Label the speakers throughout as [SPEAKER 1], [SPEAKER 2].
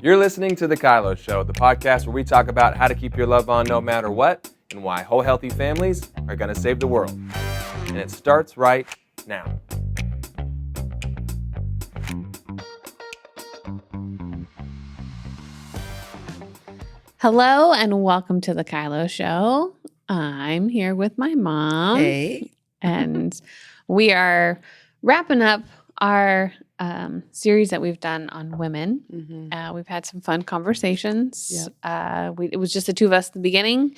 [SPEAKER 1] You're listening to The KYLO Show, the podcast where we talk about how to keep your love on no matter what and why whole healthy families are going to save the world. And it starts right now.
[SPEAKER 2] Hello and welcome to The KYLO Show. I'm here with my mom.
[SPEAKER 3] Hey.
[SPEAKER 2] And we are wrapping up our series that we've done on women.
[SPEAKER 3] Mm-hmm.
[SPEAKER 2] We've had some fun conversations.
[SPEAKER 3] Yep.
[SPEAKER 2] It was just the two of us at the beginning.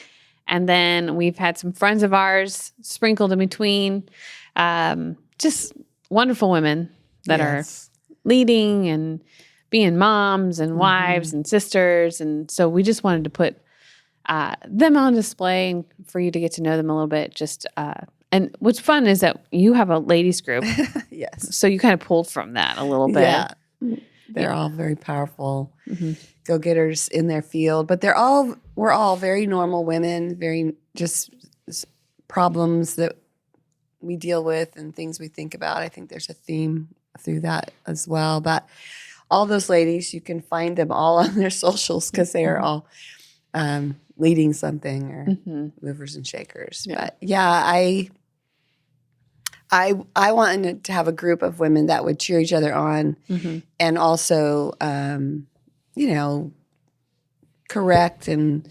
[SPEAKER 2] And then we've had some friends of ours sprinkled in between. Just wonderful women that are leading and being moms and wives and sisters. And so we just wanted to put them on display and for you to get to know them a little bit. And what's fun is that you have a ladies group.
[SPEAKER 3] Yes.
[SPEAKER 2] So you kind of pulled from that a little bit.
[SPEAKER 3] Yeah. They're all very powerful go-getters in their field, but we're all very normal women, very just problems that we deal with and things we think about. I think there's a theme through that as well. But all those ladies, you can find them all on their socials because they are all leading something or movers and shakers.
[SPEAKER 2] Yeah.
[SPEAKER 3] But yeah, I wanted to have a group of women that would cheer each other on and also, correct and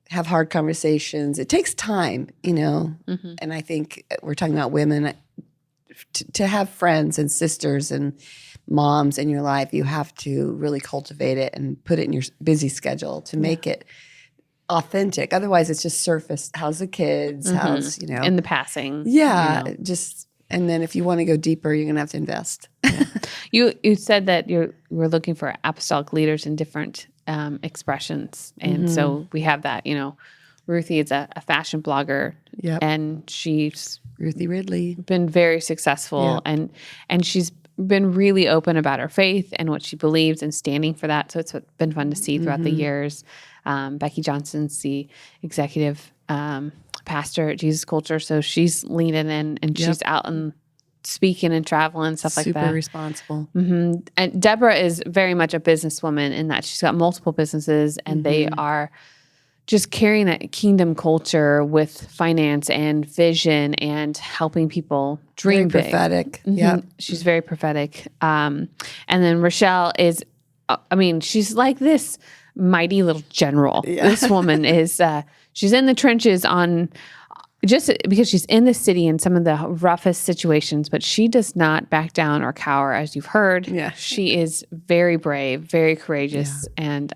[SPEAKER 3] have hard conversations. It takes time, and I think we're talking about women. To have friends and sisters and moms in your life, you have to really cultivate it and put it in your busy schedule to make it authentic. Otherwise, it's just surface. How's the kids? How's,
[SPEAKER 2] in the passing.
[SPEAKER 3] Yeah, and then if you want to go deeper, you're going to have to invest.
[SPEAKER 2] You said that you were looking for apostolic leaders in different expressions. And so we have that, Ruthie is a fashion blogger.
[SPEAKER 3] Yep.
[SPEAKER 2] And she's
[SPEAKER 3] Ruthie Ridley.
[SPEAKER 2] Been very successful and she's been really open about her faith and what she believes and standing for that. So it's been fun to see throughout the years. Becky Johnson's the executive pastor at Jesus Culture. So she's leaning in and she's out and speaking and traveling and stuff like that.
[SPEAKER 3] Super responsible.
[SPEAKER 2] And Deborah is very much a businesswoman in that she's got multiple businesses and they are just carrying that kingdom culture with finance and vision and helping people dream
[SPEAKER 3] very
[SPEAKER 2] big.
[SPEAKER 3] Prophetic. Yeah.
[SPEAKER 2] She's very prophetic. And then Rochelle is, she's like this mighty little general.
[SPEAKER 3] Yeah.
[SPEAKER 2] This woman is, she's in the trenches just because she's in the city in some of the roughest situations, but she does not back down or cower, as you've heard.
[SPEAKER 3] Yeah.
[SPEAKER 2] She is very brave, very courageous. Yeah.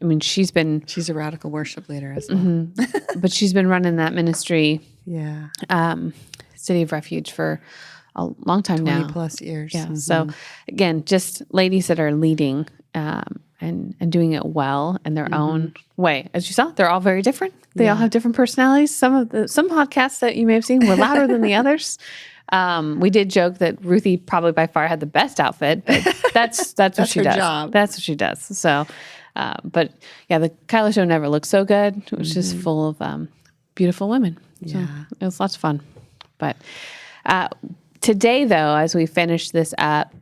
[SPEAKER 2] And, she's a
[SPEAKER 3] radical worship leader as well.
[SPEAKER 2] But she's been running that ministry, City of Refuge, for a long time
[SPEAKER 3] 20
[SPEAKER 2] now.
[SPEAKER 3] plus years.
[SPEAKER 2] Yeah. So again, just ladies that are leading and doing it well in their own way. As you saw, they're all very different. They all have different personalities. Some podcasts that you may have seen were louder than the others. We did joke that Ruthie probably by far had the best outfit, but that's what she does.
[SPEAKER 3] Job.
[SPEAKER 2] That's what she does. So, but yeah, the KYLO Show never looked so good. It was just full of beautiful women. So it was lots of fun. But today, though, as we finish this up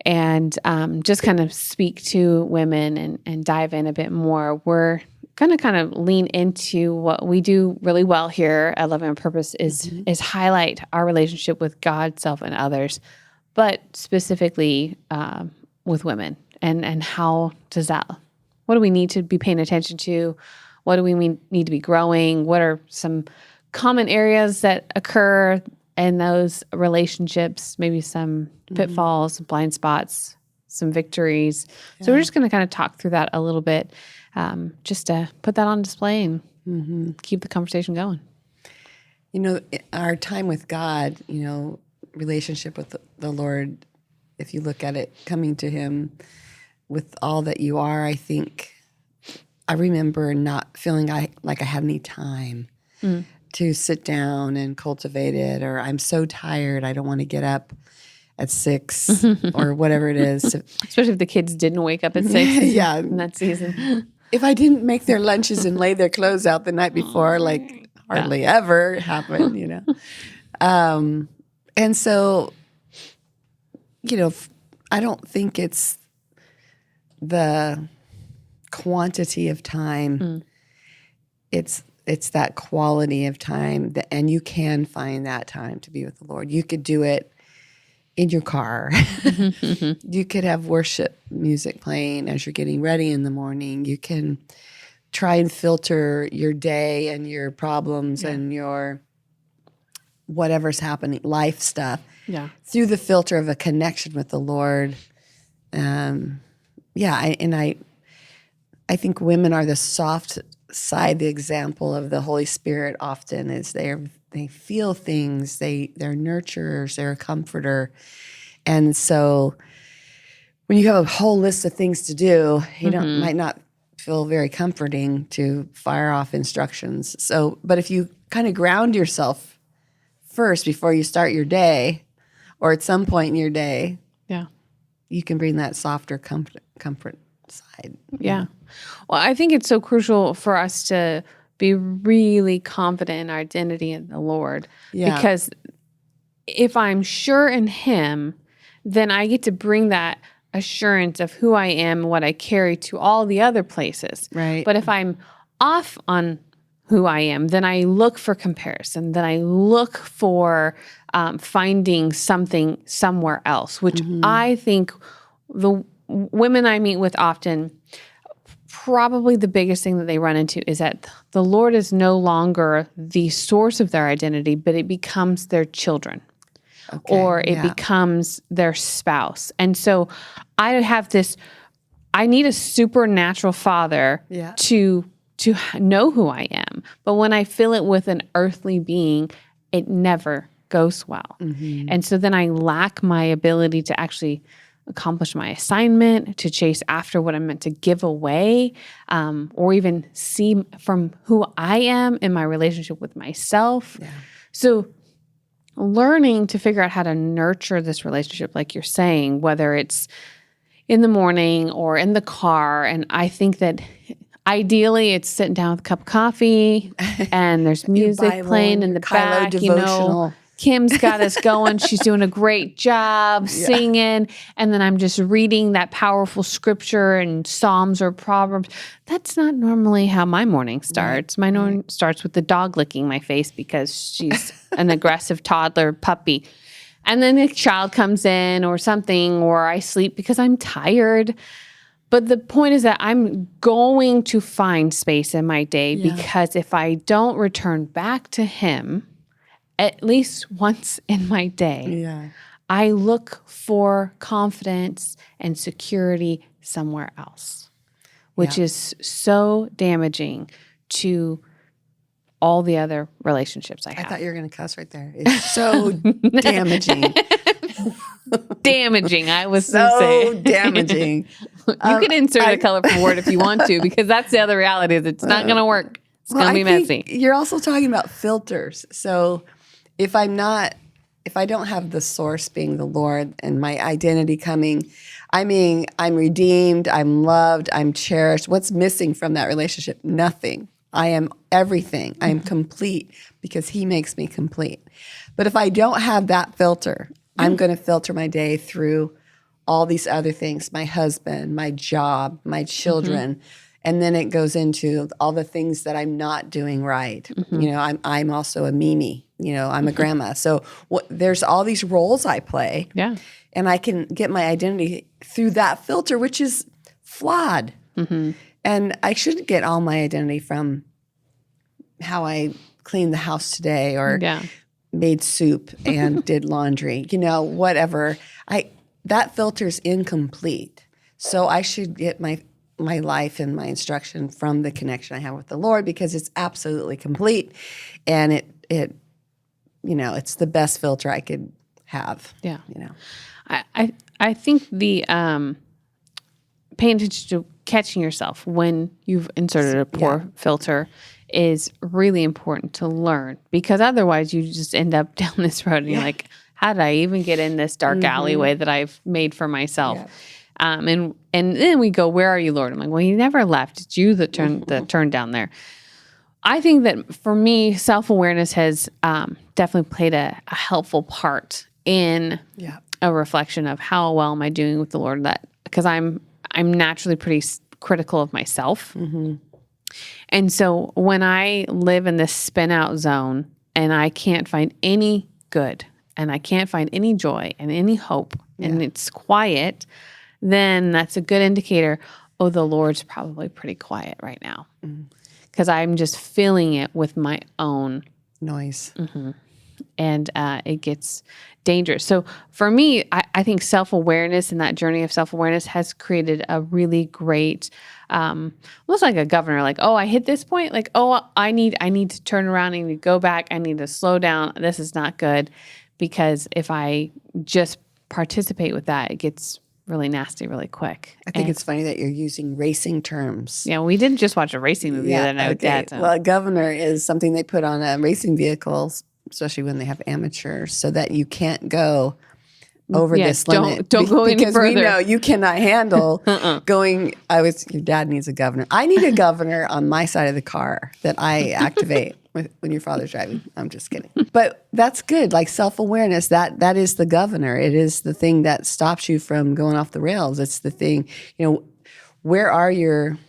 [SPEAKER 2] and just kind of speak to women and dive in a bit more, we're going to kind of lean into what we do really well here at Love and Purpose is highlight our relationship with God, self, and others, but specifically with women. And how does that, what do we need to be paying attention to? What do we need to be growing? What are some common areas that occur in those relationships? Maybe some pitfalls, blind spots, some victories. Yeah. So we're just going to kind of talk through that a little bit, just to put that on display and keep the conversation going.
[SPEAKER 3] Our time with God, relationship with the Lord, if you look at it, coming to Him with all that you are, I think I remember not feeling like I had any time to sit down and cultivate it, or I'm so tired, I don't want to get up at 6 or whatever it is.
[SPEAKER 2] Especially if the kids didn't wake up at 6 in that season.
[SPEAKER 3] If I didn't make their lunches and lay their clothes out the night before, hardly ever happened, And so, I don't think it's the quantity of time. It's that quality of time, and you can find that time to be with the Lord. You could do it in your car. You could have worship music playing as you're getting ready in the morning. You can try and filter your day and your problems and your whatever's happening, life stuff, through the filter of a connection with the Lord. I think women are the soft side, the example of the Holy Spirit often is they feel things, they're nurturers, they're a comforter. And so when you have a whole list of things to do, you might not feel very comforting to fire off instructions. So, but if you kind of ground yourself first before you start your day, or at some point in your day, you can bring that softer comfort side.
[SPEAKER 2] Yeah. Well, I think it's so crucial for us to be really confident in our identity in the Lord.
[SPEAKER 3] Yeah.
[SPEAKER 2] Because if I'm sure in Him, then I get to bring that assurance of who I am and what I carry to all the other places.
[SPEAKER 3] Right.
[SPEAKER 2] But if I'm off on who I am, then I look for comparison. Then I look for finding something somewhere else, which I think the women I meet with often, probably the biggest thing that they run into is that the Lord is no longer the source of their identity, but it becomes their children.
[SPEAKER 3] Okay,
[SPEAKER 2] or it becomes their spouse. And so I need a supernatural father to know who I am. But when I fill it with an earthly being, it never goes well. And so then I lack my ability to actually accomplish my assignment, to chase after what I'm meant to give away, or even see from who I am in my relationship with myself. So learning to figure out how to nurture this relationship, like you're saying, whether it's in the morning or in the car. And I think that ideally it's sitting down with a cup of coffee and there's music playing in the
[SPEAKER 3] KYLO
[SPEAKER 2] back,
[SPEAKER 3] devotional.
[SPEAKER 2] Kim's got us going. She's doing a great job singing. And then I'm just reading that powerful scripture and Psalms or Proverbs. That's not normally how my morning starts. My morning starts with the dog licking my face because she's an aggressive toddler puppy. And then a child comes in or something, or I sleep because I'm tired. But the point is that I'm going to find space in my day because if I don't return back to Him, at least once in my day, I look for confidence and security somewhere else, which is so damaging to all the other relationships I have.
[SPEAKER 3] I thought you were going to cuss right there. It's so damaging.
[SPEAKER 2] Damaging, I was so
[SPEAKER 3] So damaging.
[SPEAKER 2] You can insert a colorful word if you want to, because that's the other reality is it's not going to work. It's going to be messy.
[SPEAKER 3] You're also talking about filters. So if I don't have the source being the Lord and my identity coming, I'm redeemed, I'm loved, I'm cherished. What's missing from that relationship? Nothing. I am everything. I am complete because He makes me complete. But if I don't have that filter, I'm going to filter my day through all these other things, my husband, my job, my children. And then it goes into all the things that I'm not doing right. You know, I'm also a Mimi. You know, I'm a grandma. So there's all these roles I play.
[SPEAKER 2] Yeah.
[SPEAKER 3] And I can get my identity through that filter, which is flawed. And I shouldn't get all my identity from how I cleaned the house today or made soup and did laundry, you know, whatever. That filter's incomplete. So I should get my life and my instruction from the connection I have with the Lord because it's absolutely complete. And it you know, it's the best filter I could have.
[SPEAKER 2] Yeah.
[SPEAKER 3] You know.
[SPEAKER 2] I think the paying attention to catching yourself when you've inserted a poor filter is really important to learn, because otherwise you just end up down this road and you're like, how did I even get in this dark alleyway that I've made for myself? And then we go, where are you, Lord? I'm like, well, you never left. It's you that turned down there. I think that for me, self-awareness has definitely played a helpful part in a reflection of how well am I doing with the Lord. That because I'm I'm naturally pretty critical of myself. And so when I live in this spin out zone and I can't find any good and I can't find any joy and any hope and it's quiet, then that's a good indicator, oh, the Lord's probably pretty quiet right now. Because I'm just filling it with my own
[SPEAKER 3] noise.
[SPEAKER 2] And it gets dangerous. So for me, I think self-awareness and that journey of self-awareness has created a really great, almost like a governor, like, oh, I hit this point. Like, oh, I need to turn around. I need to go back. I need to slow down. This is not good. Because if I just participate with that, it gets really nasty really quick.
[SPEAKER 3] I think it's funny that you're using racing terms.
[SPEAKER 2] Yeah, we didn't just watch a racing movie the other night with Dad. So.
[SPEAKER 3] Well, a governor is something they put on racing vehicles, especially when they have amateurs, so that you can't go over this limit.
[SPEAKER 2] Don't go any further.
[SPEAKER 3] Because we know you cannot handle going. Your dad needs a governor. I need a governor on my side of the car that I activate when your father's driving. I'm just kidding. But that's good. Like self-awareness, that is the governor. It is the thing that stops you from going off the rails. It's the thing, where are your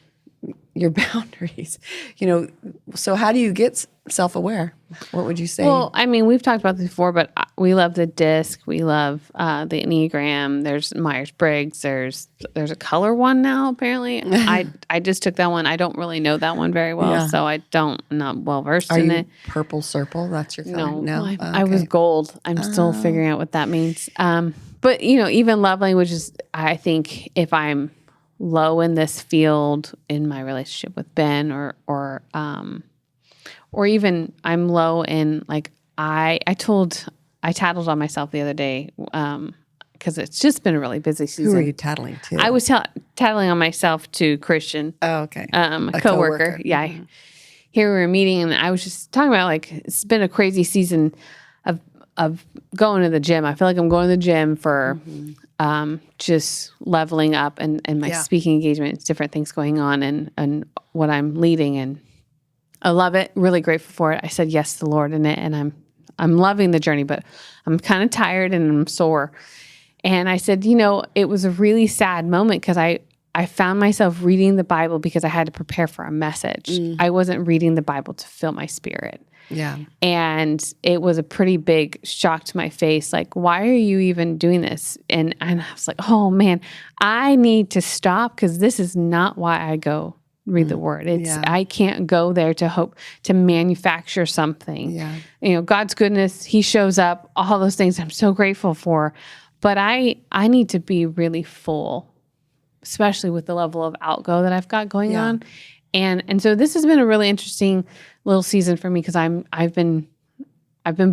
[SPEAKER 3] boundaries? So how do you get self-aware? What would you say?
[SPEAKER 2] Well, I mean, we've talked about this before, but we love the DISC. We love the Enneagram. There's Myers-Briggs. There's a color one now, apparently. I just took that one. I don't really know that one very well, so I'm not well versed in it.
[SPEAKER 3] Purple Serpell? That's your color?
[SPEAKER 2] No. I was gold. I'm still figuring out what that means. But, even love language is, I think, if I'm low in this field in my relationship with Ben or even I'm low in like I tattled on myself the other day because it's just been a really busy season.
[SPEAKER 3] Who are you tattling to?
[SPEAKER 2] I was tattling on myself to Christian.
[SPEAKER 3] Oh, okay.
[SPEAKER 2] A coworker. Yeah. Here we were meeting and I was just talking about like it's been a crazy season of going to the gym. I feel like I'm going to the gym for just leveling up and my speaking engagement, different things going on and what I'm leading. And I love it. Really grateful for it. I said yes to the Lord in it. And I'm loving the journey, but I'm kind of tired and I'm sore. And I said, it was a really sad moment because I found myself reading the Bible because I had to prepare for a message. I wasn't reading the Bible to fill my spirit.
[SPEAKER 3] Yeah.
[SPEAKER 2] And it was a pretty big shock to my face. Like, why are you even doing this? And I was like, oh man, I need to stop because this is not why I go read the word. I can't go there to hope to manufacture something.
[SPEAKER 3] Yeah.
[SPEAKER 2] God's goodness, he shows up, all those things I'm so grateful for. But I need to be really full, especially with the level of outgo that I've got going on. And so this has been a really interesting little season for me because I've been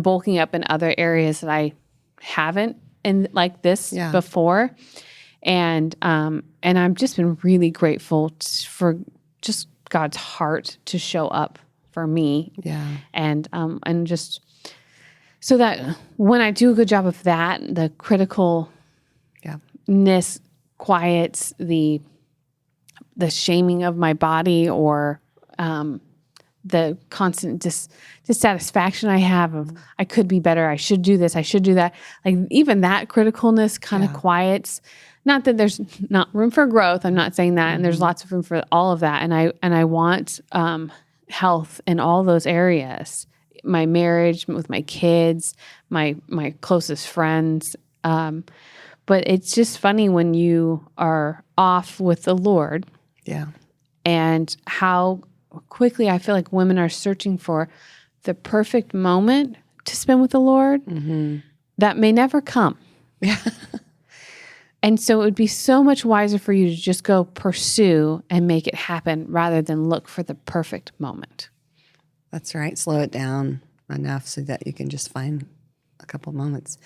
[SPEAKER 2] bulking up in other areas that I haven't in like this before. And I've just been really grateful for just God's heart to show up for me.
[SPEAKER 3] Yeah.
[SPEAKER 2] And just so that when I do a good job of that, the criticalness quiets the shaming of my body or the constant dissatisfaction I have of I could be better, I should do this, I should do that. Like even that criticalness kind of quiets. Not that there's not room for growth. I'm not saying that, and there's lots of room for all of that. And I want health in all those areas. My marriage with my kids, my closest friends. But it's just funny when you are off with the Lord.
[SPEAKER 3] Yeah.
[SPEAKER 2] And how quickly I feel like women are searching for the perfect moment to spend with the Lord that may never come.
[SPEAKER 3] Yeah.
[SPEAKER 2] And so it would be so much wiser for you to just go pursue and make it happen rather than look for the perfect moment.
[SPEAKER 3] That's right. Slow it down enough so that you can just find a couple moments.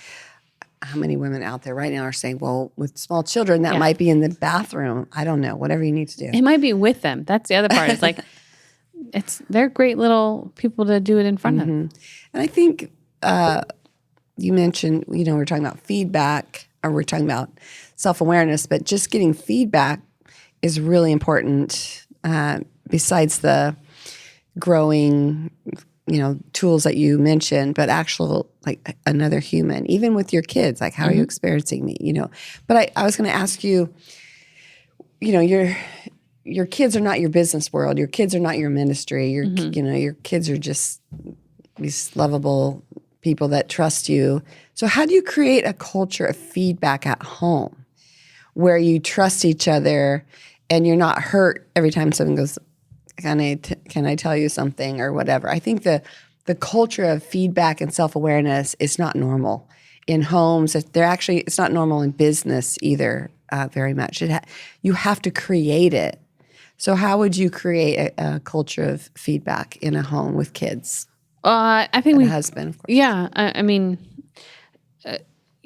[SPEAKER 3] How many women out there right now are saying, well, with small children, that might be in the bathroom. I don't know, whatever you need to do.
[SPEAKER 2] It might be with them. That's the other part. It's like, they're great little people to do it in front of.
[SPEAKER 3] And I think you mentioned, we're talking about feedback, or we're talking about self-awareness, but just getting feedback is really important besides the growing tools that you mentioned, but actual, like another human, even with your kids, like how are you experiencing me, But I was going to ask you, your kids are not your business world. Your kids are not your ministry. Your kids are just these lovable people that trust you. So how do you create a culture of feedback at home where you trust each other and you're not hurt every time someone goes, can I tell you something or whatever? I think the culture of feedback and self-awareness is not normal in homes. It's not normal in business either very much. You have to create it. So how would you create a culture of feedback in a home with kids?
[SPEAKER 2] I think
[SPEAKER 3] a husband, of course.
[SPEAKER 2] Yeah, I mean,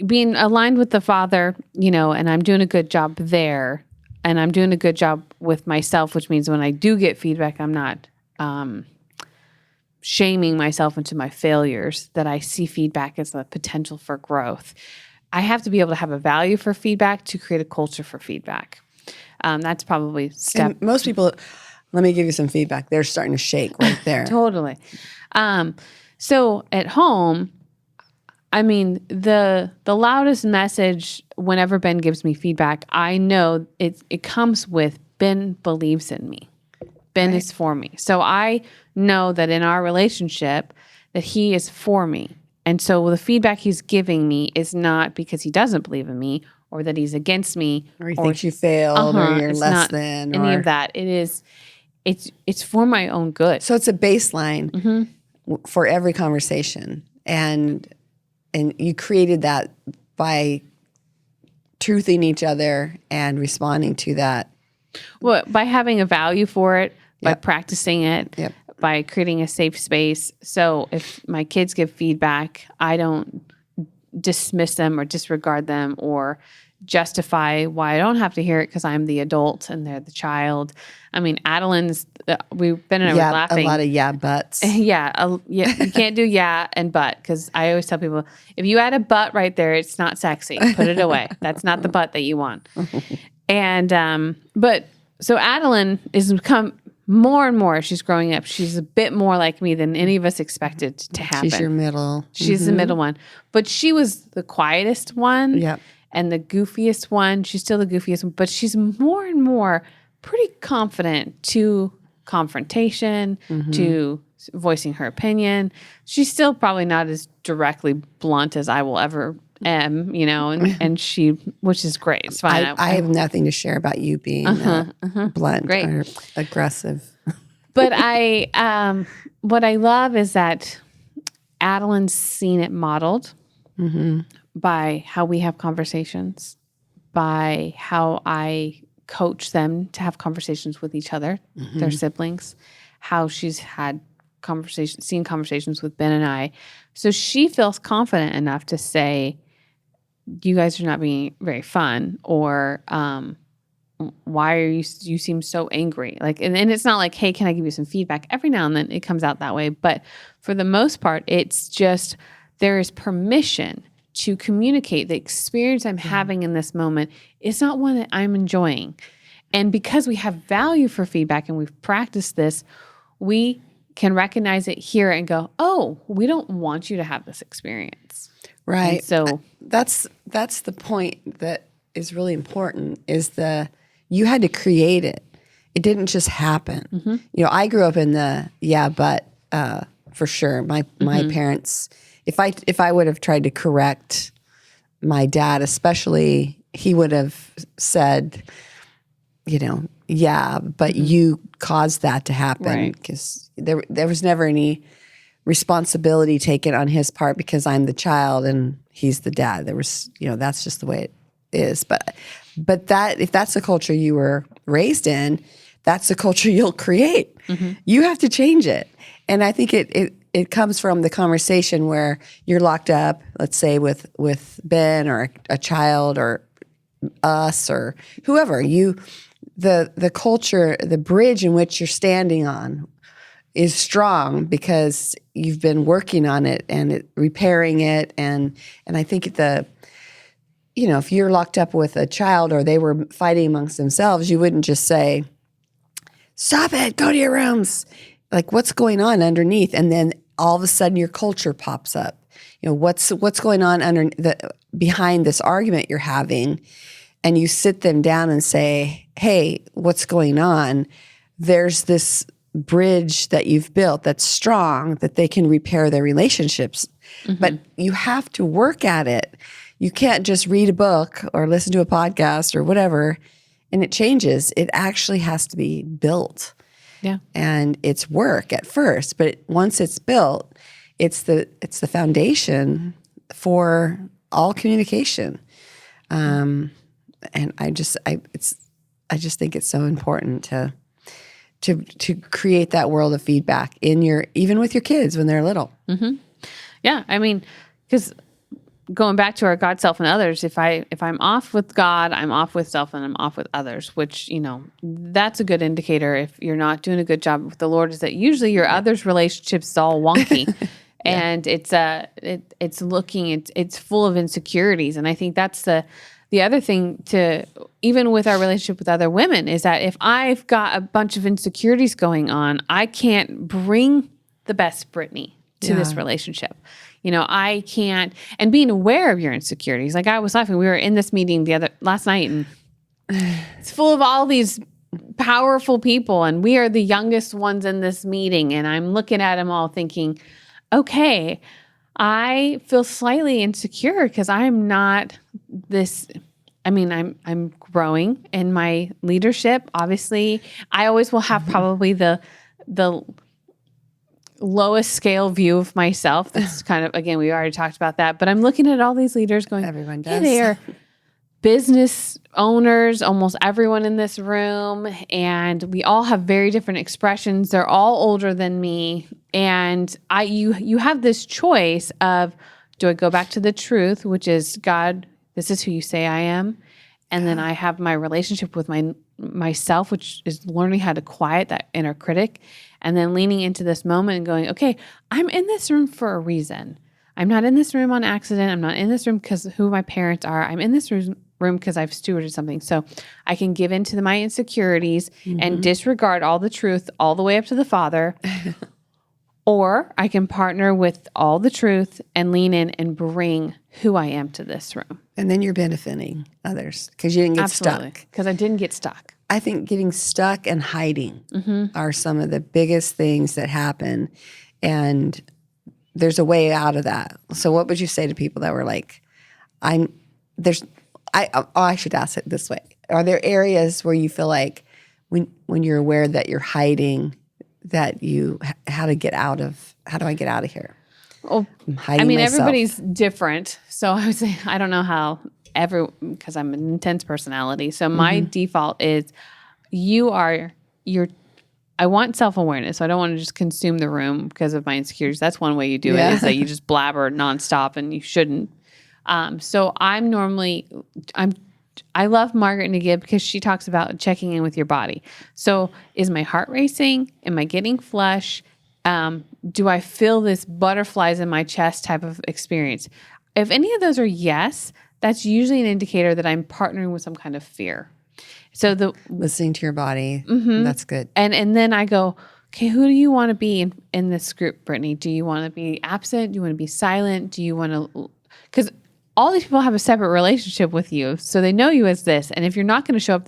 [SPEAKER 2] being aligned with the Father, and I'm doing a good job there, and I'm doing a good job with myself, which means when I do get feedback, I'm not shaming myself into my failures, that I see feedback as a potential for growth. I have to be able to have a value for feedback to create a culture for feedback. That's probably step.
[SPEAKER 3] And most people, let me give you some feedback. They're starting to shake right there.
[SPEAKER 2] Totally. So at home, I mean, the loudest message whenever Ben gives me feedback, I know it comes with Ben believes in me. Ben is for me. So I know that in our relationship that he is for me. And so the feedback he's giving me is not because he doesn't believe in me or that he's against me.
[SPEAKER 3] Or he thinks you failed or you're less than.
[SPEAKER 2] Any of that. It's for my own good.
[SPEAKER 3] So it's a baseline for every conversation. And you created that by truthing each other and responding to that.
[SPEAKER 2] Well, by having a value for it, by practicing it, by creating a safe space. So if my kids give feedback, I don't dismiss them or disregard them or justify why I don't have to hear it because I'm the adult and they're the child. I mean, Adeline's, we've been in laughing.
[SPEAKER 3] A lot of buts.
[SPEAKER 2] You can't do and but, because I always tell people, if you add a but right there, it's not sexy. Put it away. That's not the but that you want. And, but, so Adeline is become more and more, she's growing up. She's a bit more like me than any of us expected to happen.
[SPEAKER 3] She's your middle.
[SPEAKER 2] She's the middle one. But she was the quietest one.
[SPEAKER 3] Yep.
[SPEAKER 2] And the goofiest one. She's still the goofiest one. But she's more and more pretty confident to confrontation, to voicing her opinion. She's still probably not as directly blunt as I will ever am, and she, which is great. It's fine.
[SPEAKER 3] I have nothing to share about you being blunt or aggressive.
[SPEAKER 2] But what I love is that Adeline's seen it modeled by how we have conversations, by how I coach them to have conversations with each other, their siblings, how she's had seen conversations with Ben and I. So she feels confident enough to say, you guys are not being very fun, or why are you seem so angry? Like, and it's not like, hey, can I give you some feedback? Every now and then it comes out that way. But for the most part, it's just, there is permission to communicate the experience I'm having in this moment is not one that I'm enjoying. And because we have value for feedback and we've practiced this, we can recognize it here and go, oh, we don't want you to have this experience.
[SPEAKER 3] Right.
[SPEAKER 2] And so
[SPEAKER 3] that's the point that is really important, is you had to create it. It didn't just happen. I grew up in the for sure. My parents, if I would have tried to correct my dad, especially, he would have said, but you caused that to happen, because there was never any responsibility taken on his part because I'm the child and he's the dad. There was, that's just the way it is. But that, if that's the culture you were raised in, that's the culture you'll create. You have to change it. And I think it comes from the conversation where you're locked up, let's say with Ben or a child or us or whoever. The culture, the bridge in which you're standing on is strong because you've been working on it and repairing it. And I think if you're locked up with a child or they were fighting amongst themselves, you wouldn't just say, stop it, go to your rooms. Like, what's going on underneath? And then all of a sudden your culture pops up. What's going on behind this argument you're having? and you sit them down and say, hey, what's going on? There's this bridge that you've built that's strong, that they can repair their relationships. But you have to work at it. You can't just read a book or listen to a podcast or whatever, and it changes. It actually has to be built.
[SPEAKER 2] Yeah.
[SPEAKER 3] And it's work at first, but once it's built, it's the foundation for all communication. And I just think it's so important to create that world of feedback even with your kids when they're little.
[SPEAKER 2] Yeah. I mean, because going back to our God, self, and others, if I'm off with God, I'm off with self, and I'm off with others, which, that's a good indicator if you're not doing a good job with the Lord, is that usually your others relationships is all wonky. And it's full of insecurities. And I think that's the other thing even with our relationship with other women, is that if I've got a bunch of insecurities going on, I can't bring the best Brittney to this relationship. I can't, and being aware of your insecurities. Like I was laughing, we were in this meeting last night, and it's full of all these powerful people, and we are the youngest ones in this meeting. And I'm looking at them all thinking, okay, I feel slightly insecure because I'm not this. I mean, I'm growing in my leadership. Obviously, I always will have probably the lowest scale view of myself. That's kind of, again, we already talked about that, but I'm looking at all these leaders going,
[SPEAKER 3] everyone does.
[SPEAKER 2] Hey, they are business owners, almost everyone in this room, and we all have very different expressions. They're all older than me. And you have this choice of, do I go back to the truth, which is, God, this is who you say I am. And then I have my relationship with myself, which is learning how to quiet that inner critic, and then leaning into this moment and going, okay, I'm in this room for a reason. I'm not in this room on accident. I'm not in this room because who my parents are. I'm in this room because I've stewarded something. So I can give into my insecurities and disregard all the truth all the way up to the Father. Or I can partner with all the truth and lean in and bring who I am to this room.
[SPEAKER 3] And then you're benefiting others because you didn't get stuck.
[SPEAKER 2] Because I didn't get stuck.
[SPEAKER 3] I think getting stuck and hiding are some of the biggest things that happen. And there's a way out of that. So what would you say to people that were like, I should ask it this way. Are there areas where you feel like when you're aware that you're hiding, that how do I get out of here?
[SPEAKER 2] Well,
[SPEAKER 3] myself.
[SPEAKER 2] Everybody's different. So I would say, I don't know how because I'm an intense personality. So my default is I want self-awareness. So I don't want to just consume the room because of my insecurities. That's one way you do it, is that you just blabber nonstop, and you shouldn't. So I love Margaret Naguib because she talks about checking in with your body. So is my heart racing? Am I getting flush? Do I feel this butterflies in my chest type of experience? If any of those are yes, that's usually an indicator that I'm partnering with some kind of fear. So
[SPEAKER 3] listening to your body, that's good.
[SPEAKER 2] And then I go, okay, who do you want to be in this group, Brittney? Do you want to be absent? Do you want to be silent? Do you want to, because all these people have a separate relationship with you, so they know you as this. And if you're not going to show up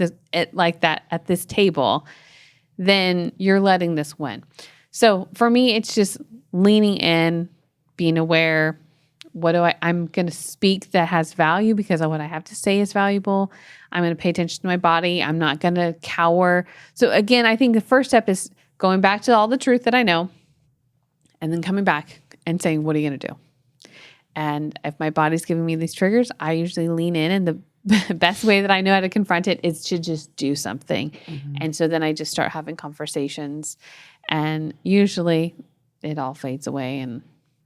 [SPEAKER 2] like that at this table, then you're letting this win. So for me, it's just leaning in, being aware. I'm going to speak that has value because of what I have to say is valuable. I'm going to pay attention to my body. I'm not going to cower. So again, I think the first step is going back to all the truth that I know, and then coming back and saying, what are you going to do? And if my body's giving me these triggers, I usually lean in, and the best way that I know how to confront it is to just do something. And so then I just start having conversations, and usually it all fades away, and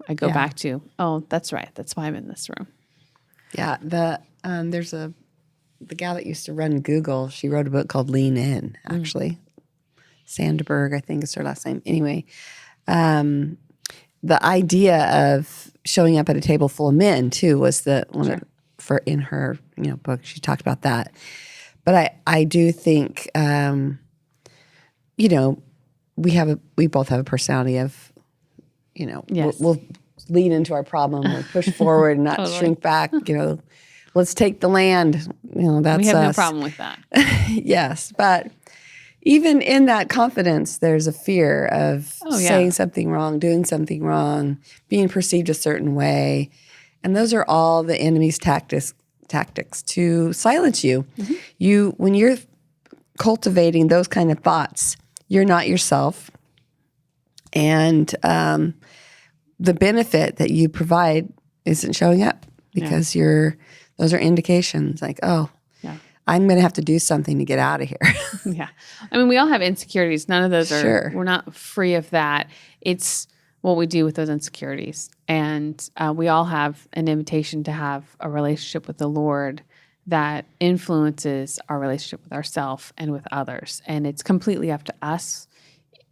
[SPEAKER 2] I go back to, oh, that's right. That's why I'm in this room.
[SPEAKER 3] Yeah. There's the gal that used to run Google. She wrote a book called Lean In, actually. Sandberg, I think is her last name. Anyway, the idea of showing up at a table full of men too was in her book. She talked about that. But I do think we both have a personality of we'll lean into our problem, we'll push forward and not shrink back, let's take the land. That's
[SPEAKER 2] we have no
[SPEAKER 3] us.
[SPEAKER 2] problem with that.
[SPEAKER 3] Yes, but even in that confidence, there's a fear of saying something wrong, doing something wrong, being perceived a certain way. And those are all the enemy's tactics to silence you. Mm-hmm. When you're cultivating those kind of thoughts, you're not yourself. And the benefit that you provide isn't showing up because those are indications like, I'm going to have to do something to get out of here.
[SPEAKER 2] Yeah. I mean, we all have insecurities. None of those we're not free of that. It's what we do with those insecurities. And we all have an invitation to have a relationship with the Lord that influences our relationship with ourselves and with others. And it's completely up to us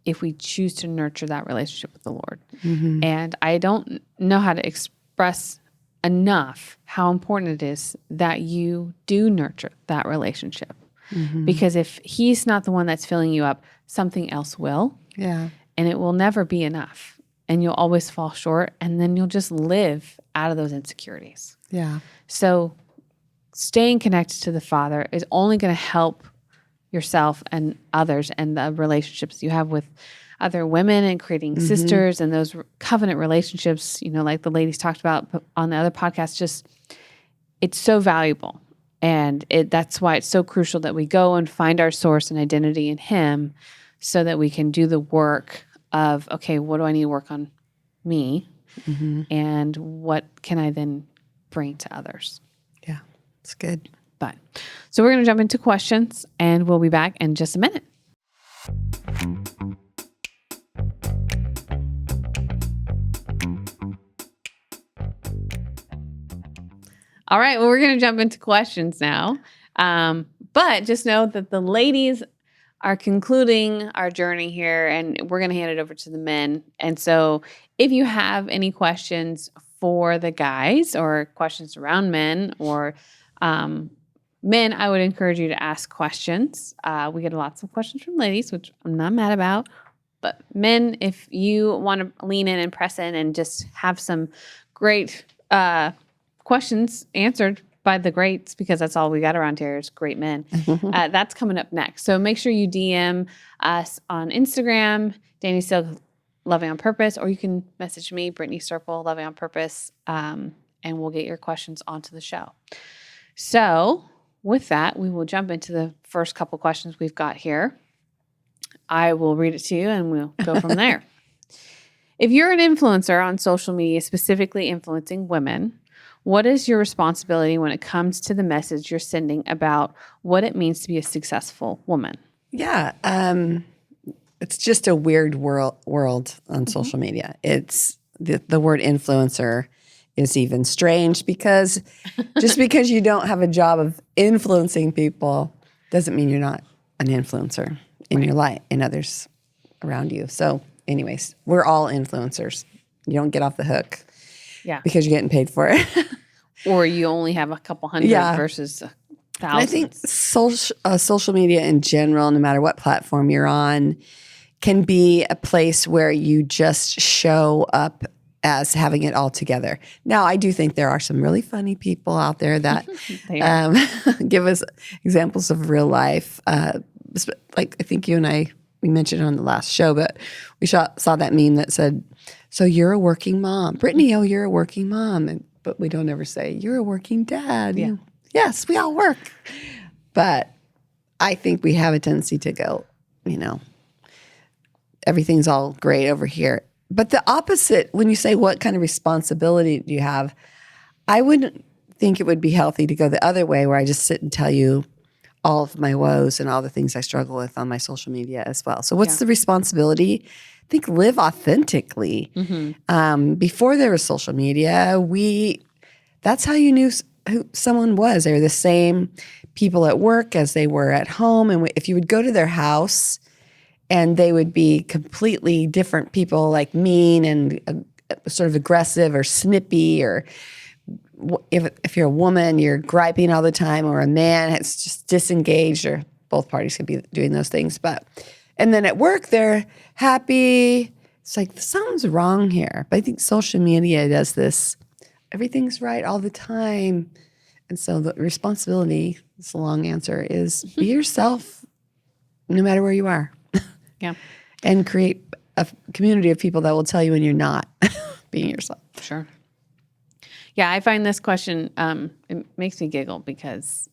[SPEAKER 2] if we choose to nurture that relationship with the Lord. Mm-hmm. And I don't know how to express enough how important it is that you do nurture that relationship. Mm-hmm. Because if he's not the one that's filling you up, something else will.
[SPEAKER 3] Yeah.
[SPEAKER 2] And it will never be enough. And you'll always fall short. And then you'll just live out of those insecurities.
[SPEAKER 3] Yeah.
[SPEAKER 2] So staying connected to the Father is only going to help yourself and others and the relationships you have with other women and creating mm-hmm. sisters and those covenant relationships, like the ladies talked about on the other podcast, just it's so valuable. And that's why it's so crucial that we go and find our source and identity in him so that we can do the work of, okay, what do I need to work on me? Mm-hmm. And what can I then bring to others?
[SPEAKER 3] Yeah, it's good.
[SPEAKER 2] So we're going to jump into questions and we'll be back in just a minute. All right, well, we're going to jump into questions now. But just know that the ladies are concluding our journey here and we're going to hand it over to the men. And so if you have any questions for the guys or questions around men or men, I would encourage you to ask questions. We get lots of questions from ladies, which I'm not mad about. But men, if you want to lean in and press in and just have some great questions answered by the greats, because that's all we got around here is great men, that's coming up next. So make sure you DM us on Instagram, Danny Silk, Loving on Purpose, or you can message me, Brittney Serpell, Loving on Purpose, and we'll get your questions onto the show. So with that, we will jump into the first couple questions we've got here. I will read it to you and we'll go from there. If you're an influencer on social media, specifically influencing women, what is your responsibility when it comes to the message you're sending about what it means to be a successful woman?
[SPEAKER 3] Yeah. It's just a weird world on mm-hmm. social media. It's the word influencer is even strange because just because you don't have a job of influencing people doesn't mean you're not an influencer in your life and others around you. So anyways, we're all influencers. You don't get off the hook because you're getting paid for it.
[SPEAKER 2] Or you only have a couple hundred versus thousands.
[SPEAKER 3] I think social media in general, no matter what platform you're on, can be a place where you just show up as having it all together. Now, I do think there are some really funny people out there that give us examples of real life. Like I think you and we mentioned it on the last show, but we saw that meme that said, "So you're a working mom, Brittney. Oh, you're a working mom," but we don't ever say you're a working dad. Yeah. Yes, we all work, but I think we have a tendency to go, everything's all great over here. But the opposite, when you say what kind of responsibility do you have, I wouldn't think it would be healthy to go the other way where I just sit and tell you all of my woes and all the things I struggle with on my social media as well. So what's the responsibility? I think live authentically. Mm-hmm. Before there was social media, that's how you knew who someone was. They were the same people at work as they were at home. And if you would go to their house, and they would be completely different people, like mean and sort of aggressive or snippy, or if you're a woman, you're griping all the time, or a man is just disengaged, or both parties could be doing those things. And then at work, they're happy. It's like, something's wrong here. But I think social media does this. Everything's right all the time. And so the responsibility, it's a long answer, is be yourself no matter where you are.
[SPEAKER 2] Yeah.
[SPEAKER 3] And create a community of people that will tell you when you're not being yourself.
[SPEAKER 2] Sure. Yeah, I find this question, it makes me giggle because,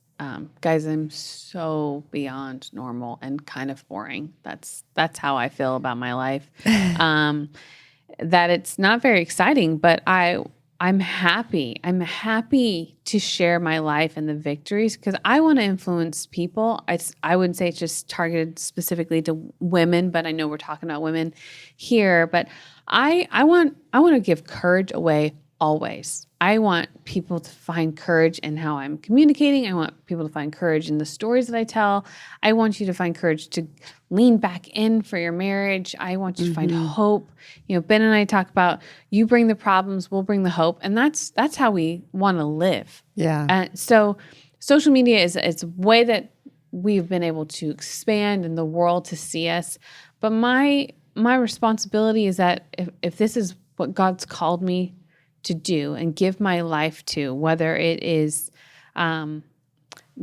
[SPEAKER 2] guys, I'm so beyond normal and kind of boring. That's how I feel about my life. That it's not very exciting, but I'm happy. I'm happy to share my life and the victories because I want to influence people. I wouldn't say it's just targeted specifically to women, but I know we're talking about women here. But I want to give courage away always. I want people to find courage in how I'm communicating. I want people to find courage in the stories that I tell. I want you to find courage to lean back in for your marriage. I want you to find hope. You know, Ben and I talk about you bring the problems, we'll bring the hope, and that's how we want to live.
[SPEAKER 3] Yeah.
[SPEAKER 2] And so, social media is a way that we've been able to expand in the world to see us. But my responsibility is that if this is what God's called me to do and give my life to, whether it is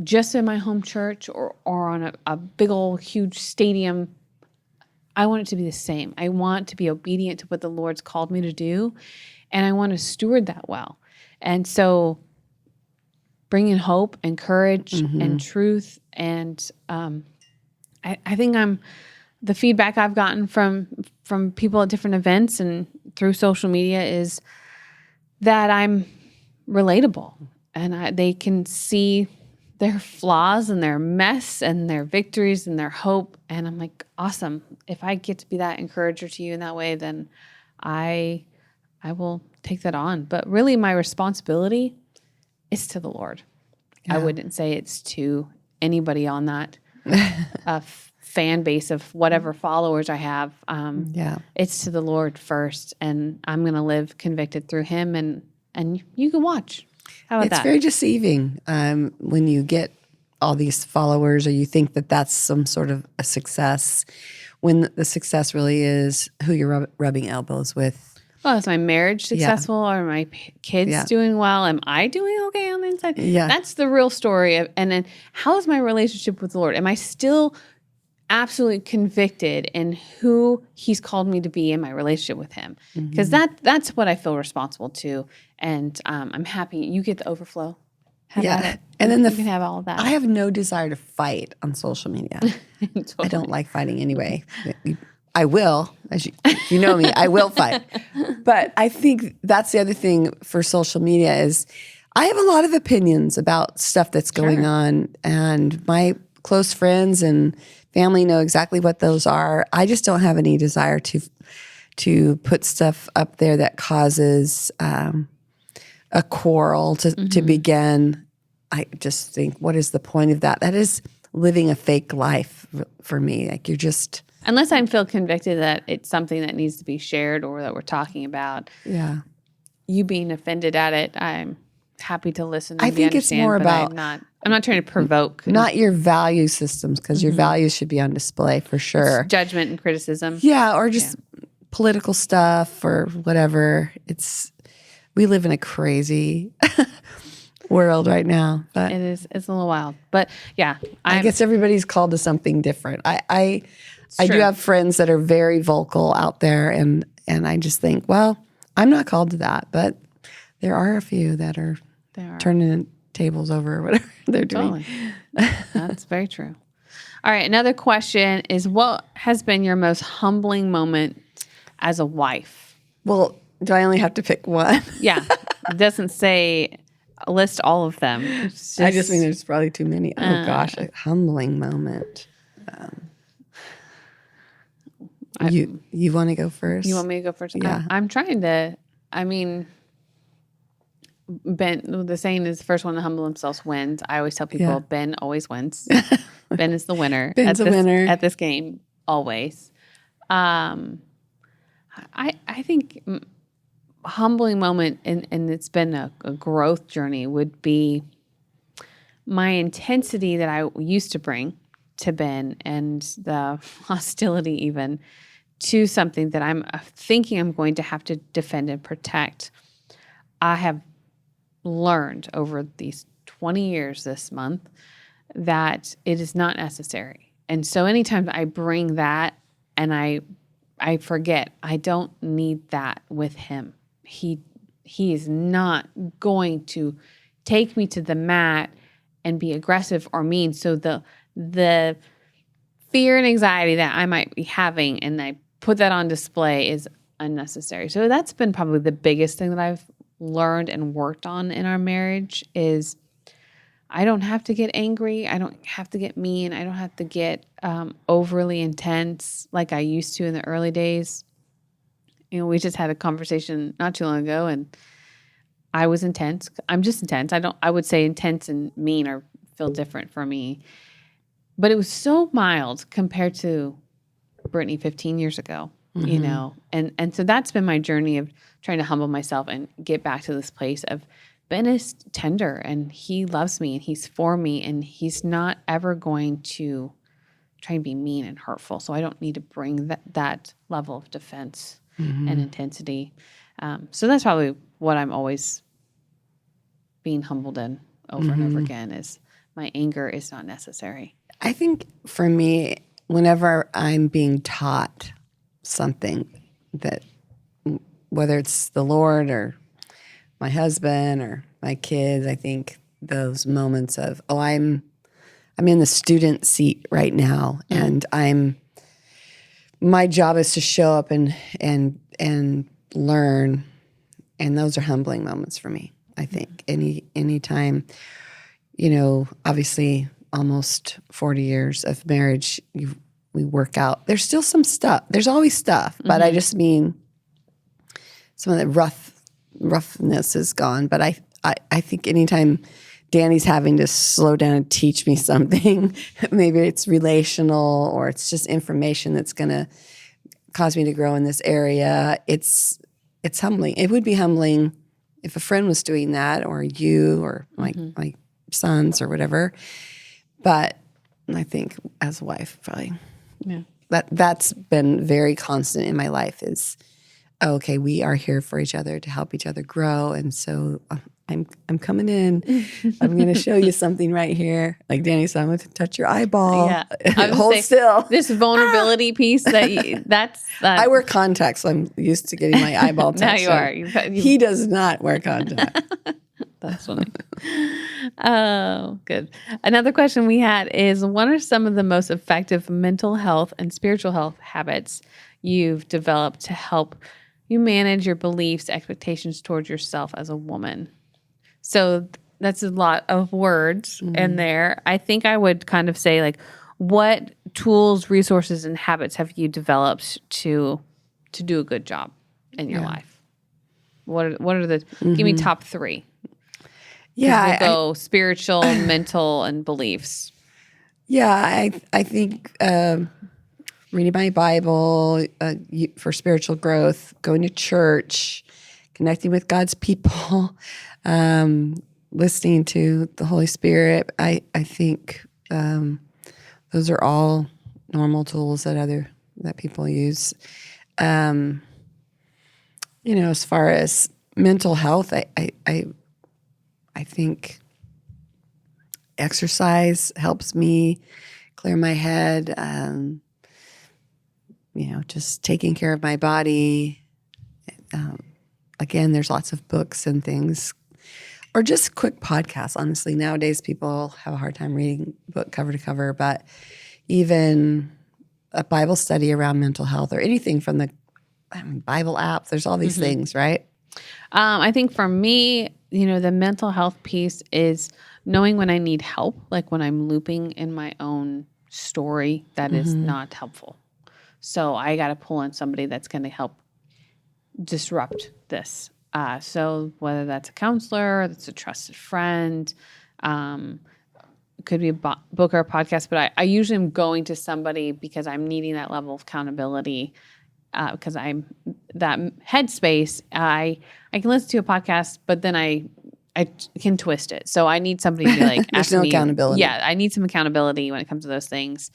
[SPEAKER 2] just in my home church or on a big old huge stadium, I want it to be the same. I want to be obedient to what the Lord's called me to do, and I want to steward that well. And so bringing hope and courage and truth, and I think the feedback I've gotten from people at different events and through social media is that I'm relatable, and they can see their flaws and their mess and their victories and their hope. And I'm like, awesome. If I get to be that encourager to you in that way, then I will take that on. But really my responsibility is to the Lord. Yeah. I wouldn't say it's to anybody on that fan base of whatever followers I have. It's to the Lord first, and I'm going to live convicted through him, and you can watch. How about that?
[SPEAKER 3] It's very deceiving when you get all these followers or you think that that's some sort of a success when the success really is who you're rubbing elbows with.
[SPEAKER 2] Well, is my marriage successful? Are my kids doing well? Am I doing okay on the inside?
[SPEAKER 3] Yeah.
[SPEAKER 2] That's the real story. And then how is my relationship with the Lord? Am I still absolutely convicted in who he's called me to be in my relationship with him? Because that's what I feel responsible to. And I'm happy you get the overflow. Have at it.
[SPEAKER 3] And then
[SPEAKER 2] you can have all of that.
[SPEAKER 3] I have no desire to fight on social media. Totally. I don't like fighting anyway. I will, as you know me, I will fight. But I think that's the other thing for social media is I have a lot of opinions about stuff that's going on, and my close friends and family know exactly what those are. I just don't have any desire to put stuff up there that causes a quarrel to begin. I just think, what is the point of that? That is living a fake life for me. Like you're just...
[SPEAKER 2] Unless I feel convicted that it's something that needs to be shared or that we're talking about.
[SPEAKER 3] Yeah.
[SPEAKER 2] You being offended at it, I'm happy to listen and
[SPEAKER 3] I think it's more about...
[SPEAKER 2] I'm not trying to provoke.
[SPEAKER 3] Not your value systems, because your values should be on display for sure.
[SPEAKER 2] It's judgment and criticism.
[SPEAKER 3] Yeah, or just political stuff or whatever. We live in a crazy world right now. But
[SPEAKER 2] it's a little wild. But yeah.
[SPEAKER 3] I guess everybody's called to something different. I do have friends that are very vocal out there, and I just think, well, I'm not called to that, but there are a few that are turning tables over or whatever they're doing.
[SPEAKER 2] That's very true. All right, another question is, what has been your most humbling moment as a wife?
[SPEAKER 3] Well, do I only have to pick one?
[SPEAKER 2] Yeah. It doesn't say list all of them.
[SPEAKER 3] I just mean there's probably too many. Oh gosh, a humbling moment. You want to go first?
[SPEAKER 2] You want me to go first?
[SPEAKER 3] Yeah.
[SPEAKER 2] I'm trying to, Ben, the saying is, the first one to humble themselves wins. I always tell people, Ben always wins. Ben is the winner.
[SPEAKER 3] Ben's a winner.
[SPEAKER 2] At this game, always. I think humbling moment, and it's been a growth journey, would be my intensity that I used to bring to Ben and the hostility even to something that I'm thinking I'm going to have to defend and protect. I have learned over these 20 years this month that it is not necessary. And so anytime I bring that and I forget, I don't need that with him. He is not going to take me to the mat and be aggressive or mean. So the fear and anxiety that I might be having, and I put that on display, is unnecessary. So that's been probably the biggest thing that I've learned and worked on in our marriage is I don't have to get angry. I don't have to get mean. I don't have to get overly intense like I used to in the early days. You know, we just had a conversation not too long ago, and I was intense. I'm just intense. I would say intense and mean feel different for me. But it was so mild compared to Brittney 15 years ago, you know? And so that's been my journey of trying to humble myself and get back to this place of Ben is tender and he loves me and he's for me and he's not ever going to try and be mean and hurtful. So I don't need to bring that level of defense and intensity. So that's probably what I'm always being humbled in over and over again is my anger is not necessary.
[SPEAKER 3] I think for me, whenever I'm being taught something that, whether it's the Lord or my husband or my kids, I think those moments of, I'm in the student seat right now, and my job is to show up and learn, and those are humbling moments for me. I think any time, you know, obviously almost 40 years of marriage, we work out. There's still some stuff. There's always stuff, but I just mean some of the roughness is gone. But I think anytime Danny's having to slow down and teach me something, maybe it's relational or it's just information that's going to cause me to grow in this area, it's humbling. It would be humbling if a friend was doing that, or you, or my sons, or whatever. But I think as a wife, probably that's been very constant in my life is, okay, we are here for each other to help each other grow, and so I'm coming in. I'm going to show you something right here. Like Danny said, I'm going to touch your eyeball.
[SPEAKER 2] Yeah,
[SPEAKER 3] hold still.
[SPEAKER 2] This vulnerability piece that's
[SPEAKER 3] I wear contacts, so I'm used to getting my eyeball touched.
[SPEAKER 2] Now you are.
[SPEAKER 3] He does not wear contacts.
[SPEAKER 2] That's funny. Oh, good. Another question we had is, what are some of the most effective mental health and spiritual health habits you've developed to help you manage your beliefs, expectations towards yourself as a woman? So that's a lot of words in there. I think I would kind of say, like, what tools, resources, and habits have you developed to do a good job in your life? What are the, give me top three.
[SPEAKER 3] Yeah.
[SPEAKER 2] We'll go spiritual, mental, and beliefs.
[SPEAKER 3] Yeah, I think reading my Bible for spiritual growth, going to church, connecting with God's people, listening to the Holy Spirit. I think those are all normal tools that people use. You know, as far as mental health, I think exercise helps me clear my head. You know, just taking care of my body. Again, there's lots of books and things, or just quick podcasts. Honestly, nowadays people have a hard time reading book cover to cover, but even a Bible study around mental health or anything from the Bible app. There's all these things, right?
[SPEAKER 2] I think for me, you know, the mental health piece is knowing when I need help, like when I'm looping in my own story that is not helpful. So I got to pull in somebody that's going to help disrupt this. So whether that's a counselor, that's a trusted friend, it could be a book or a podcast, but I usually am going to somebody because I'm needing that level of accountability. Because I'm that headspace, I can listen to a podcast, but then I can twist it. So I need somebody to like
[SPEAKER 3] There's no accountability.
[SPEAKER 2] Yeah, I need some accountability when it comes to those things.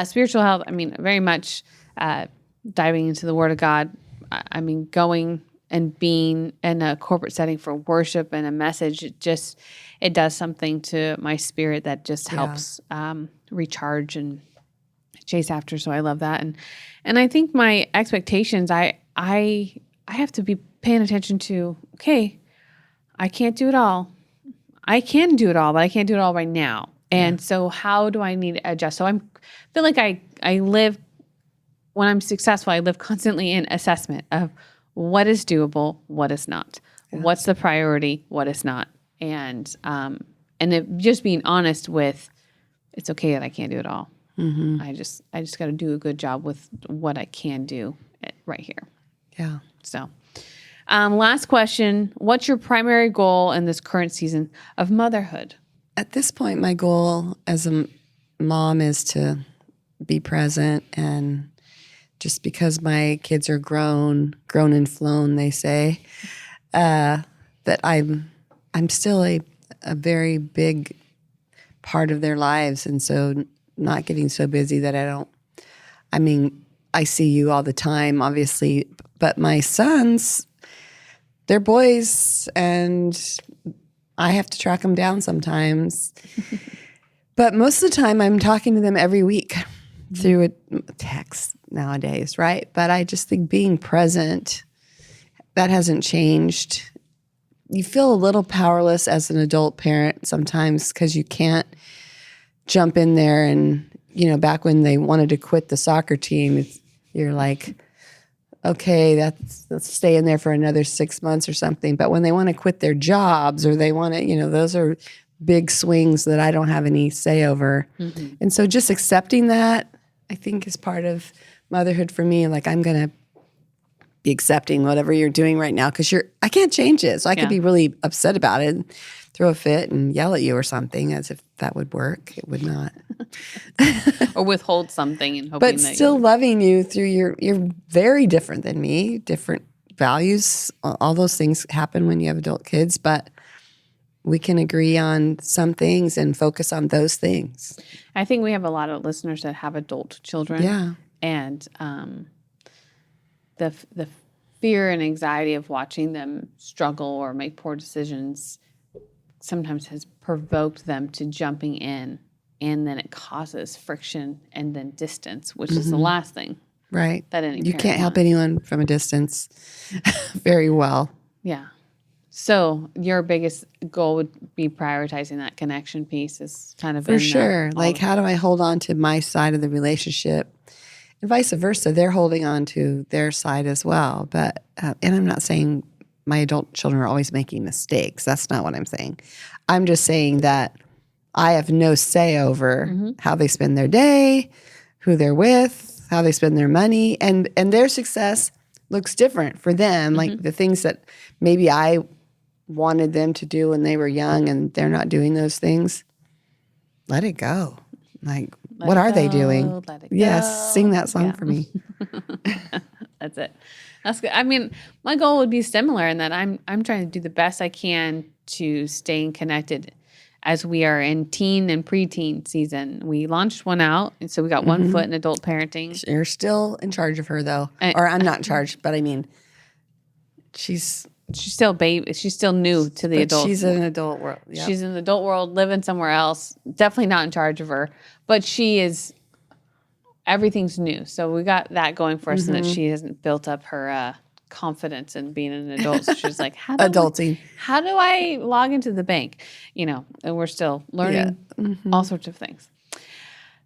[SPEAKER 2] Spiritual health, I mean, very much diving into the Word of God. I mean, going and being in a corporate setting for worship and a message, it does something to my spirit that just helps recharge and chase after. So I love that. And I think my expectations, I have to be paying attention to, okay, I can't do it all. I can do it all, but I can't do it all right now. And so how do I need to adjust? So feel like I live, when I'm successful, I live constantly in assessment of what is doable, what is not, what's the priority, what is not. And just being honest with, it's okay that I can't do it all. Mm-hmm. I just got to do a good job with what I can do right here.
[SPEAKER 3] Yeah.
[SPEAKER 2] So, last question. What's your primary goal in this current season of motherhood?
[SPEAKER 3] At this point, my goal as a mom is to be present, and just because my kids are grown and flown, they say, that I'm still a very big part of their lives. And so not getting so busy that I see you all the time, obviously, but my sons, they're boys, and I have to track them down sometimes. But most of the time, I'm talking to them every week through a text nowadays, right? But I just think being present, that hasn't changed. You feel a little powerless as an adult parent sometimes because you can't jump in there and, back when they wanted to quit the soccer team, you're like, okay, let's stay in there for another 6 months or something. But when they want to quit their jobs or they want to, those are big swings that I don't have any say over. Mm-hmm. And so just accepting that, I think, is part of motherhood for me. Like, I'm going to be accepting whatever you're doing right now because I can't change it. So I could be really upset about it, throw a fit and yell at you or something, as if that would work. It would not.
[SPEAKER 2] Or withhold something and hoping
[SPEAKER 3] but still loving you through you're very different than me, different values. All those things happen when you have adult kids, but we can agree on some things and focus on those things.
[SPEAKER 2] I think we have a lot of listeners that have adult children.
[SPEAKER 3] Yeah.
[SPEAKER 2] And the fear and anxiety of watching them struggle or make poor decisions sometimes has provoked them to jumping in, and then it causes friction and then distance, which is the last thing.
[SPEAKER 3] Right.
[SPEAKER 2] That any
[SPEAKER 3] you can't help anyone from a distance very well.
[SPEAKER 2] Yeah. So your biggest goal would be prioritizing that connection piece is kind of
[SPEAKER 3] for sure. Like, how do I hold on to my side of the relationship? And vice versa, they're holding on to their side as well. But and I'm not saying my adult children are always making mistakes. That's not what I'm saying. I'm just saying that I have no say over how they spend their day, who they're with, how they spend their money, and their success looks different for them. Like the things that maybe I wanted them to do when they were young and they're not doing those things. Let it go. Like, what are they doing?
[SPEAKER 2] Let it go.
[SPEAKER 3] Yes, sing that song for me.
[SPEAKER 2] That's it. That's good. I mean, my goal would be similar in that I'm trying to do the best I can to staying connected as we are in teen and preteen season. We launched one out, and so we got one foot in adult parenting.
[SPEAKER 3] You're still in charge of her, though. Or I'm not in charge, but I mean, she's
[SPEAKER 2] still baby. She's still new to the adult.
[SPEAKER 3] She's in an adult world. Yep.
[SPEAKER 2] She's in the adult world, living somewhere else. Definitely not in charge of her, but she is. Everything's new, so we got that going for us, and that she hasn't built up her confidence in being an adult. So she's like, how do I log into the bank? And we're still learning all sorts of things.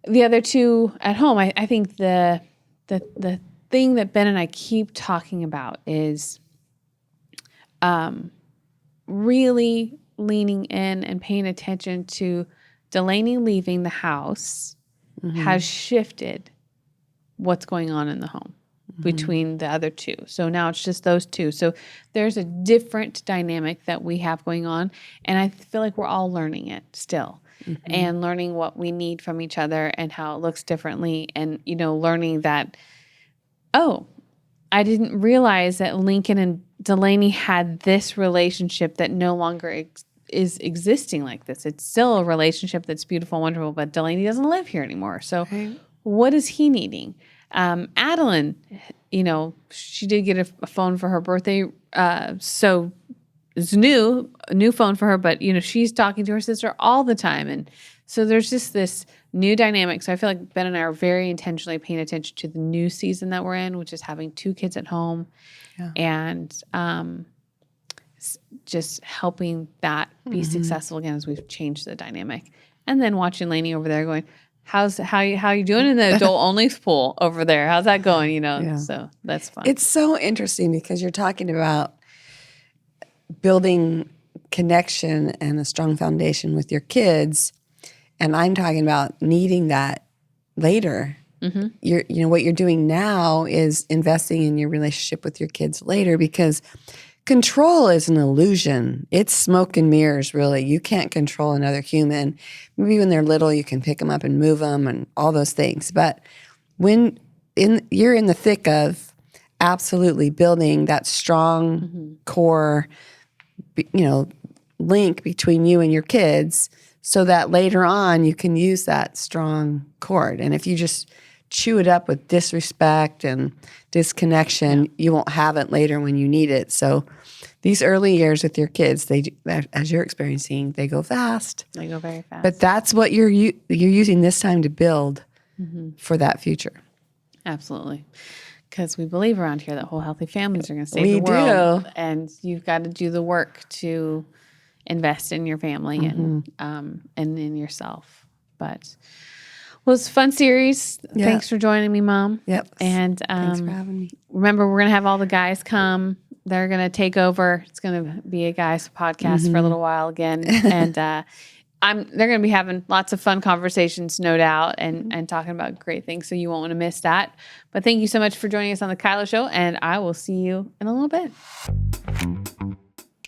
[SPEAKER 2] The other two at home, I think the thing that Ben and I keep talking about is really leaning in and paying attention to Delaney leaving the house has shifted what's going on in the home between the other two. So now it's just those two. So there's a different dynamic that we have going on, and I feel like we're all learning it still, and learning what we need from each other and how it looks differently, and learning that, I didn't realize that Lincoln and Delaney had this relationship that no longer is existing like this. It's still a relationship that's beautiful and wonderful, but Delaney doesn't live here anymore. So what is he needing? Adeline, she did get a phone for her birthday. So it's a new phone for her, but she's talking to her sister all the time. And so there's just this new dynamic. So I feel like Ben and I are very intentionally paying attention to the new season that we're in, which is having 2 kids at home and just helping that be successful again as we've changed the dynamic. And then watching Lainey over there going, how you doing in the adult only pool over there? How's that going? So that's fun.
[SPEAKER 3] It's so interesting because you're talking about building connection and a strong foundation with your kids, and I'm talking about needing that later. What you're doing now is investing in your relationship with your kids later, because control is an illusion. It's smoke and mirrors, really. You can't control another human. Maybe when they're little, you can pick them up and move them and all those things. But when you're in the thick of absolutely building that strong core, link between you and your kids, so that later on you can use that strong cord. And if you just chew it up with disrespect and disconnection, you won't have it later when you need it. So these early years with your kids, as you're experiencing, they go fast.
[SPEAKER 2] They go very fast.
[SPEAKER 3] But that's what you're using this time to build for that future.
[SPEAKER 2] Absolutely. Because we believe around here that whole healthy families are going to save the world.
[SPEAKER 3] Do.
[SPEAKER 2] And you've got to do the work to invest in your family and in yourself. But it's a fun series.
[SPEAKER 3] Yeah.
[SPEAKER 2] Thanks for joining me, Mom.
[SPEAKER 3] Yep.
[SPEAKER 2] And
[SPEAKER 3] Thanks for having me.
[SPEAKER 2] Remember, we're going to have all the guys come. They're going to take over. It's going to be a guys podcast for a little while again. And they're going to be having lots of fun conversations, no doubt, and talking about great things. So you won't want to miss that. But thank you so much for joining us on the KYLO Show. And I will see you in a little bit.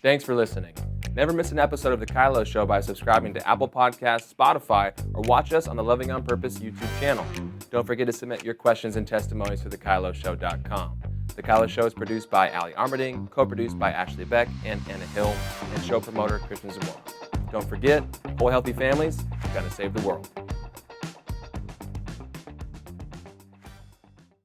[SPEAKER 1] Thanks for listening. Never miss an episode of The KYLO Show by subscribing to Apple Podcasts, Spotify, or watch us on the Loving on Purpose YouTube channel. Don't forget to submit your questions and testimonies to thekyloshow.com. The KYLO Show is produced by Ali Armerding, co-produced by Ashley Beck and Anna Hill, and show promoter Christian Zamora. Don't forget, whole healthy families are going to save the world.